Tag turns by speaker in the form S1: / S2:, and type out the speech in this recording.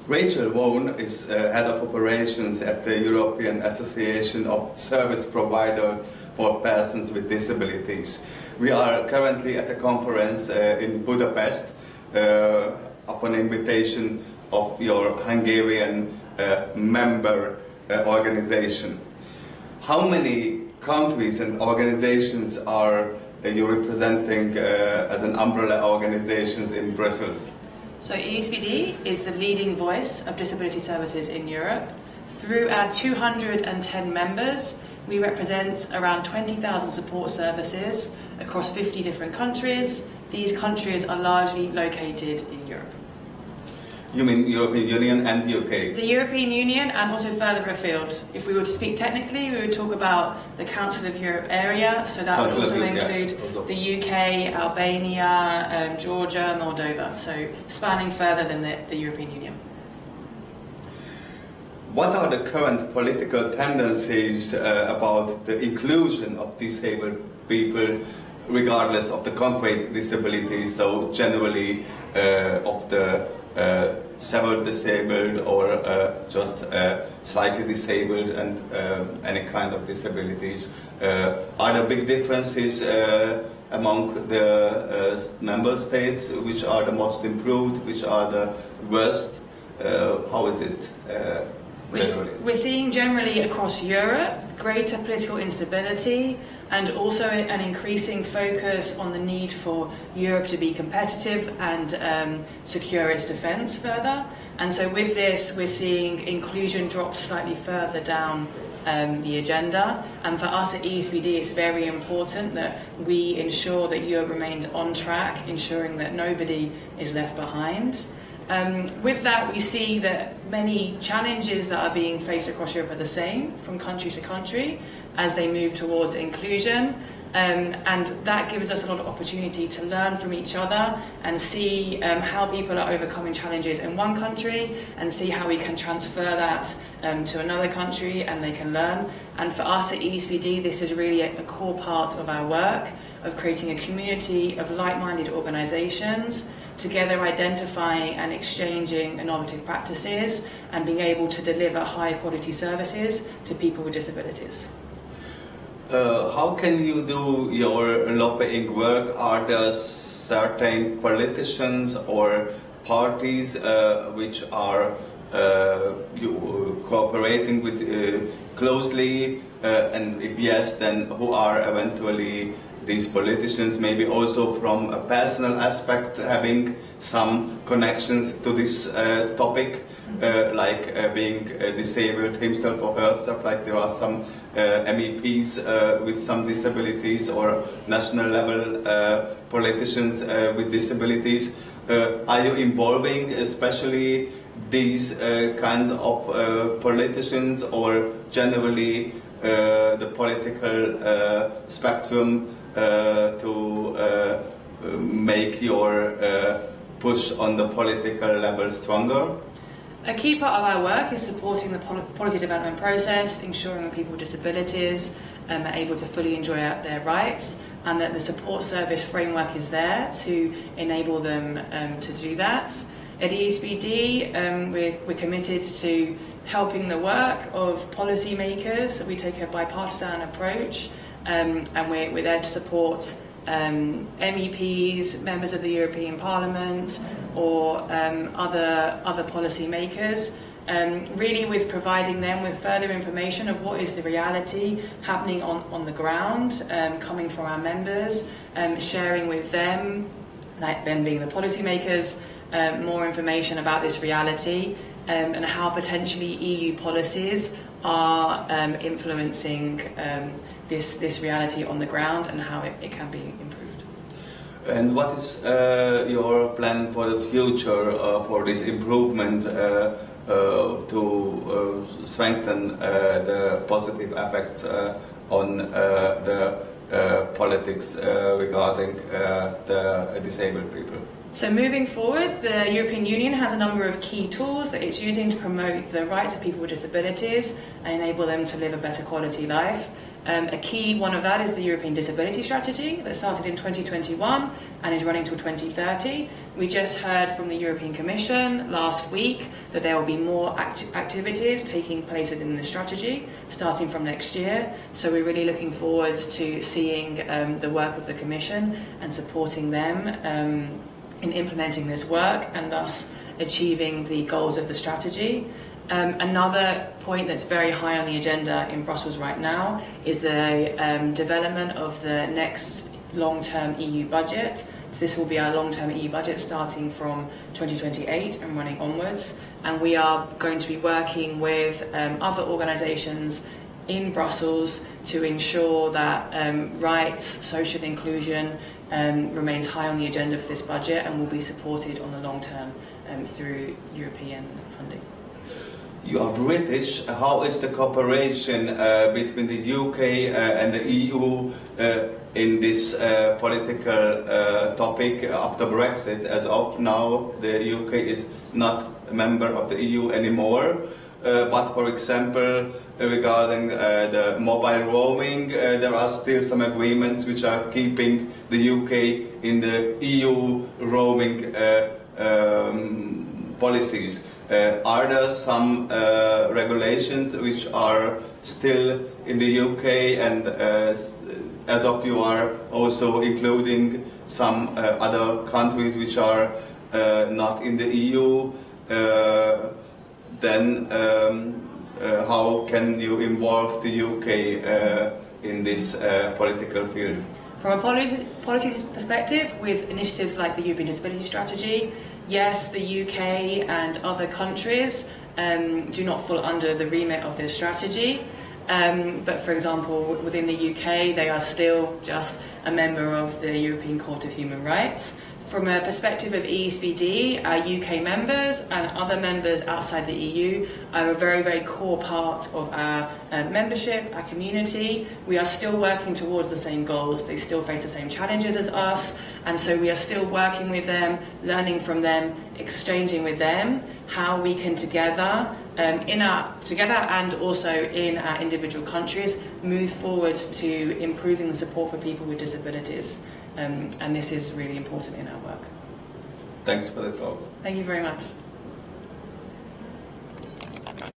S1: Rachel Vaughan is Head of Operations at the European Association of Service Providers for Persons with Disabilities. We are currently at a conference in Budapest upon invitation of your Hungarian member organization. How many countries and organizations are you representing as an umbrella organizations in Brussels?
S2: So ESPD is the leading voice of disability services in Europe. Through our 210 members, we represent around 20,000 support services across 50 different countries. These countries are largely located in Europe.
S1: You mean European Union and the UK?
S2: The European Union and also further afield. If we were to speak technically, we would talk about the Council of Europe area, so that would also include the UK, Albania, Georgia, Moldova, so spanning further than the European Union.
S1: What are the current political tendencies about the inclusion of disabled people regardless of the concrete disabilities, so generally of the several disabled or just slightly disabled and any kind of disabilities? Are there big differences among the member states? Which are the most improved? Which are the worst? How is it generally?
S2: We're seeing generally across Europe greater political instability and also an increasing focus on the need for Europe to be competitive and secure its defence further. And so with this, we're seeing inclusion drop slightly further down the agenda. And for us at ESPD, it's very important that we ensure that Europe remains on track, ensuring that nobody is left behind. With that, we see that many challenges that are being faced across Europe are the same from country to country as they move towards inclusion. And that gives us a lot of opportunity to learn from each other and see how people are overcoming challenges in one country and see how we can transfer that to another country and they can learn. And for us at ESPD, this is really a core part of our work of creating a community of like-minded organisations, together identifying and exchanging innovative practices and being able to deliver higher quality services to people with disabilities.
S1: How can you do your lobbying work? Are there certain politicians or parties which are cooperating with closely? And if yes, then who are eventually these politicians? Maybe also from a personal aspect, having some connections to this topic, like being disabled himself or herself, like there are some MEPs with some disabilities or national level politicians with disabilities. Are you involving especially these kinds of politicians or generally the political spectrum to make your push on the political level stronger?
S2: A key part of our work is supporting the policy development process, ensuring that people with disabilities are able to fully enjoy their rights and that the support service framework is there to enable them to do that. At ESPD, we're committed to helping the work of policymakers. We take a bipartisan approach and we're there to support MEPs, members of the European Parliament or other policy makers, really with providing them with further information of what is the reality happening on the ground, coming from our members, sharing with them, like them being the policy makers, more information about this reality and how potentially EU policies are influencing this reality on the ground and how it can be improved.
S1: And what is your plan for the future for this improvement to strengthen the positive effects on the politics regarding the disabled people?
S2: So moving forward, the European Union has a number of key tools that it's using to promote the rights of people with disabilities and enable them to live a better quality life. A key one of that is the European Disability Strategy that started in 2021 and is running till 2030. We just heard from the European Commission last week that there will be more activities taking place within the strategy starting from next year. So we're really looking forward to seeing the work of the Commission and supporting them in implementing this work and thus achieving the goals of the strategy. Another point that's very high on the agenda in Brussels right now is the development of the next long-term EU budget. So this will be our long-term EU budget starting from 2028 and running onwards. And we are going to be working with other organisations in Brussels to ensure that rights, social inclusion remains high on the agenda for this budget and will be supported on the long term through European funding.
S1: You are British. How is the cooperation between the UK and the EU in this political topic after Brexit? As of now, the UK is not a member of the EU anymore. But for example, regarding the mobile roaming, there are still some agreements which are keeping the UK in the EU roaming policies. Are there some regulations which are still in the UK, and as of you are also including some other countries which are not in the EU, then how can you involve the UK in this political field?
S2: From a policy perspective, with initiatives like the European Disability Strategy, yes, the UK and other countries do not fall under the remit of this strategy. But for example, within the UK, they are still just a member of the European Court of Human Rights. From a perspective of ESPD, our UK members and other members outside the EU are a very, very core part of our membership, our community. We are still working towards the same goals. They still face the same challenges as us, and so we are still working with them, learning from them, exchanging with them how we can together and also in our individual countries move forwards to improving the support for people with disabilities. And this is really important in our work.
S1: Thanks for the talk.
S2: Thank you very much.